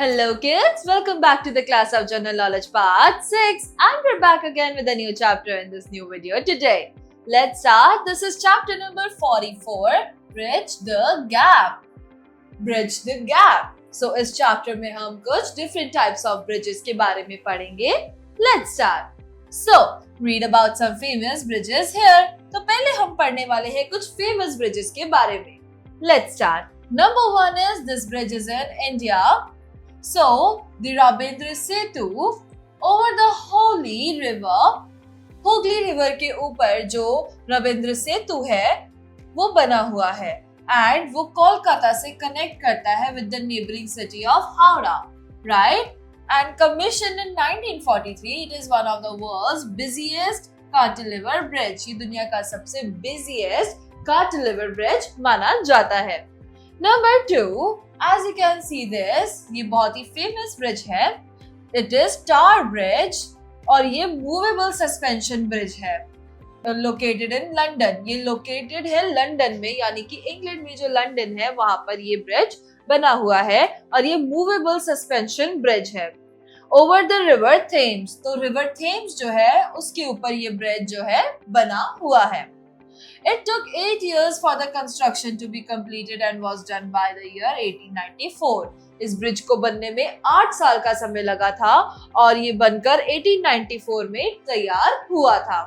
Hello kids, welcome back to the class of General Knowledge part 6 and we're back again with a new chapter in this new video today. Let's start. This is chapter number 44, Bridge the Gap. Bridge the Gap. So इस chapter में हम कुछ different types of bridges के बारे में पढ़ेंगे. Let's start. So, read about some famous bridges here. तो पहले हम पढ़ने वाले हैं कुछ famous bridges के बारे में. Let's start. Number 1 is this bridge is in India. So, the Rabindra Setu over the Hooghly River, Hooghly River के ऊपर जो रविंद्र सेतु है वो बना हुआ है and वो कोलकाता से कनेक्ट करता है with the neighboring city of Howrah, right? And commissioned in 1943, it is one of the world's busiest cantilever bridge. ये दुनिया का सबसे busiest cantilever bridge माना जाता है. Number 2, as you can see this, ये बहुत ही famous bridge है. It is Tower Bridge और ये movable suspension bridge है. Located in London. ये located है लंदन में, यानी कि इंग्लैंड में जो लंदन है वहां पर ये bridge बना हुआ है और ये movable suspension bridge है. Over the river Thames. तो river Thames जो है उसके ऊपर ये bridge जो है बना हुआ है. It took 8 years for the construction to be completed and was done by the year 1894. इस ब्रिज को बनने में 8 साल का समय लगा था और ये बनकर 1894 में तैयार हुआ था.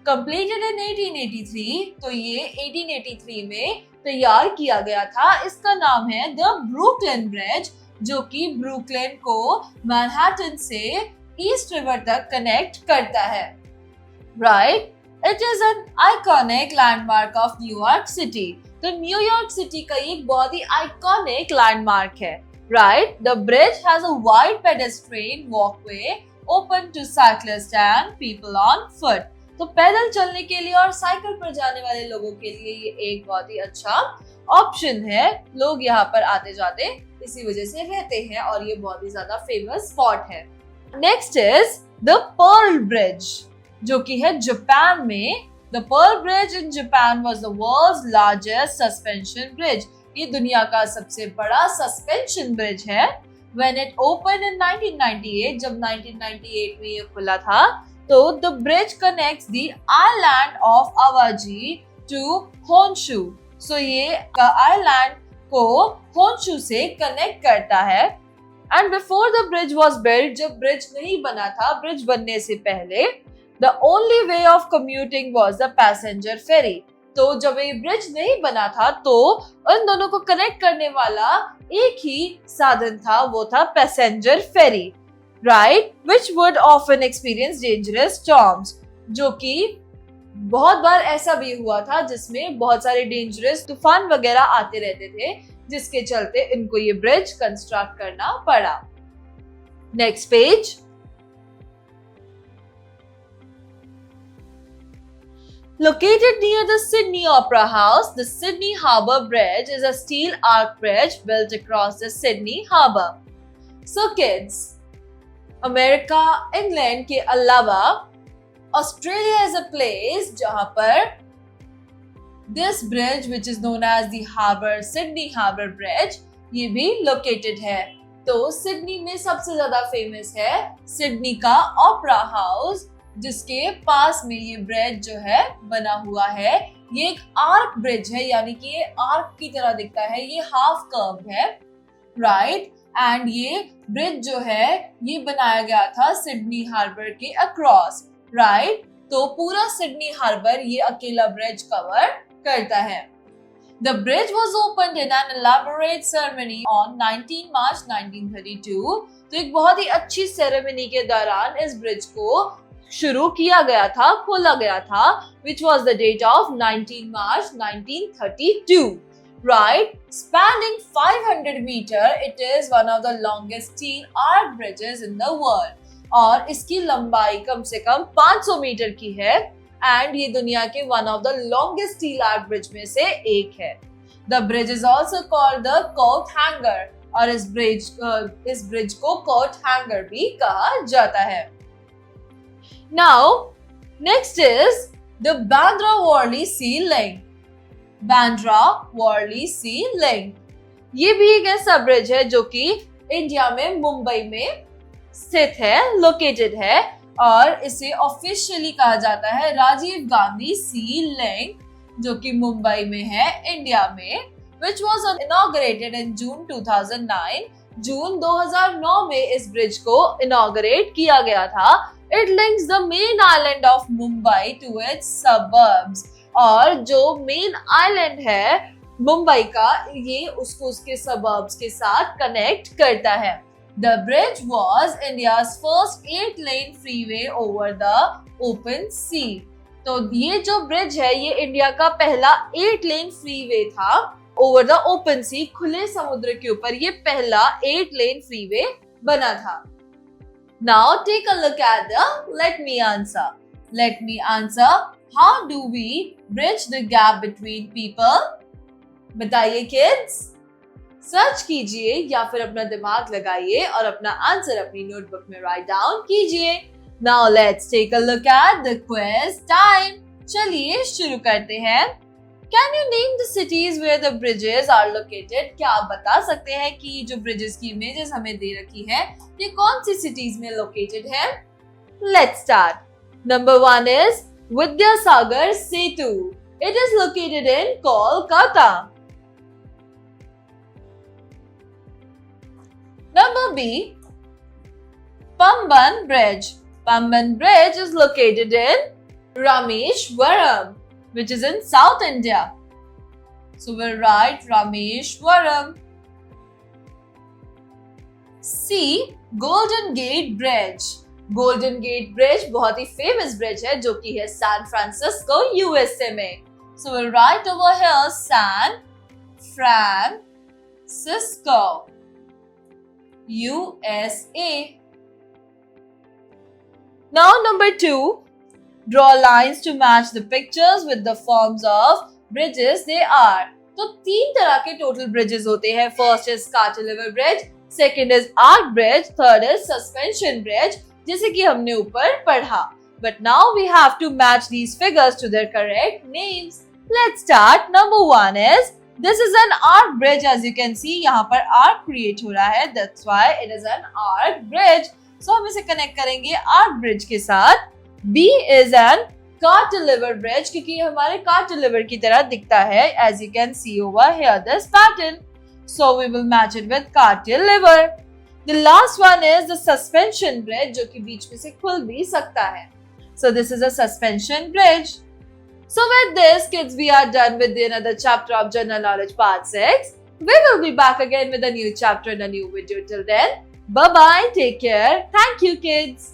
Completed in 1883, तो ये 1883 में तैयार किया गया था. इसका नाम है The Brooklyn Bridge, जो कि ब्रुकलिन को मैनहट्टन से ईस्ट रिवर तक कनेक्ट करता है. Right? It is an iconic landmark of New York City. तो न्यूयॉर्क सिटी का एक बहुत ही iconic landmark है. Right? The bridge has a wide pedestrian walkway open to cyclists and people on foot. तो पैदल चलने के लिए और साइकिल पर जाने वाले लोगों के लिए ये एक बहुत ही अच्छा ऑप्शन है. लोग यहाँ पर आते जाते इसी वजह से रहते हैं और ये बहुत ही ज्यादा फेमस स्पॉट है. Next is the pearl bridge, जो कि है जापान में. The Pearl Bridge in Japan was the world's largest suspension bridge. ये दुनिया का सबसे बड़ा suspension bridge है. When it opened in 1998, जब 1998 में ये खुला था, तो the bridge connects the island of Awaji to Honshu. So ये island को Honshu से connect करता है. And before the bridge was built, जब bridge नहीं बना था, bridge बनने से पहले The only way of commuting was the passenger ferry. तो जब ये ब्रिज नहीं बना था तो उन दोनों को कनेक्ट करने वाला एक ही साधन था, वो था passenger ferry, right, which would often experience dangerous storms. जो कि बहुत बार ऐसा भी हुआ था जिसमें बहुत सारे डेंजरस तूफान वगैरह आते रहते थे, जिसके चलते इनको ये ब्रिज कंस्ट्रक्ट करना पड़ा. Next page. Located near the Sydney Opera House, the Sydney Harbour Bridge is a steel arch bridge built across the Sydney Harbour. So kids, America, England के अलावा Australia is a place जहाँ पर this bridge, which is known as the Sydney Harbour Bridge, ये भी located है. तो Sydney में सबसे ज्यादा फेमस है सिडनी का ओपेरा हाउस, जिसके पास में ये ब्रिज जो है बना हुआ है. ये एक आर्क ब्रिज है, यानी कि ये आर्क की तरह दिखता है. ये हाफ कर्व है, राइट. एंड ये ब्रिज जो है ये बनाया गया था सिडनी हार्बर के अक्रॉस, राइट. तो पूरा सिडनी हार्बर ये अकेला ब्रिज कवर करता है. The bridge was opened in an elaborate ceremony on 19 March 1932. तो एक बहुत ही अच्छी सेरेमनी के दौरान इस ब्रिज को शुरू किया गया था, खोला गया था, which was the date of 19 March 1932, right? Spanning 500 meter, it is one of the longest steel arch bridges in the world. और इसकी लंबाई कम से कम 500 मीटर की है and ये दुनिया के one of the longest steel arch bridge में से एक है. The bridge is also called the coat hanger और इस ब्रिज को coat hanger भी कहा जाता है. Now, next is the Bandra-Worli Sea Link. Bandra-Worli Sea Link. ये भी एक ऐसा ब्रिज है जो कि इंडिया में मुंबई में स्थित है, लोकेटेड है, और इसे ऑफिशियली कहा जाता है राजीव गांधी सी लिंक, जो कि मुंबई में है, इंडिया में, which was inaugurated in June 2009. जून 2009 में इस ब्रिज को इनॉग्रेट किया गया था. It links the main island of Mumbai to its suburbs. और जो मेन आइलैंड है मुंबई का, ये उसको उसके सबर्ब्स के साथ कनेक्ट करता है. The bridge was India's first 8-lane freeway over the open sea. तो ये जो ब्रिज है ये इंडिया का पहला 8-लेन फ्रीवे था ओवर द ओपन सी, खुले समुद्र के ऊपर ये पहला 8-लेन फ्रीवे बना था. Now take a look at the let me answer. Let me answer. How do we bridge the gap between people? बताइए kids. सर्च कीजिए या फिर अपना दिमाग लगाइए और अपना आंसर अपनी नोटबुक में राइट डाउन कीजिए. Now let's take a look at the quiz time. चलिए शुरू करते हैं. Can you name the cities where the bridges are located? क्या आप बता सकते हैं कि जो ब्रिजेस की इमेजेस हमें दे रखी है ये कौन सी सिटीज में लोकेटेड है? Let's start. Number 1 is Vidyasagar Setu. It is located in Kolkata. Number B, Pamban Bridge. Pamban Bridge is located in Rameshwaram, which is in South India. So we'll write Rameshwaram. C, Golden Gate Bridge. Golden Gate Bridge बहुत ही famous bridge है जो कि है San Francisco, USA में. So we'll write over here San Francisco, USA. Now number 2, draw lines to match the pictures with the forms of bridges they are. तो 3 तरह के total bridges होते हैं. First is cantilever bridge, second is arch bridge, third is suspension bridge, जैसे कि हमने ऊपर पढ़ा. But now we have to match these figures to their correct names. Let's start. Number 1 is this is an arc bridge. As you can see, यहाँ पर arc create हो रहा है. That's why it is an arc bridge. So हम इसे connect करेंगे arc bridge के साथ. B is an cantilever bridge क्योंकि ये हमारे cantilever की तरह दिखता है. As you can see over here, this pattern. So we will match it with cantilever. The last one is the suspension bridge जो कि बीच में से खुल भी सकता है. So this is a suspension bridge. So with this, kids, we are done with the another chapter of General Knowledge Part 6. We will be back again with a new chapter and a new video. Till then, bye-bye, take care. Thank you, kids.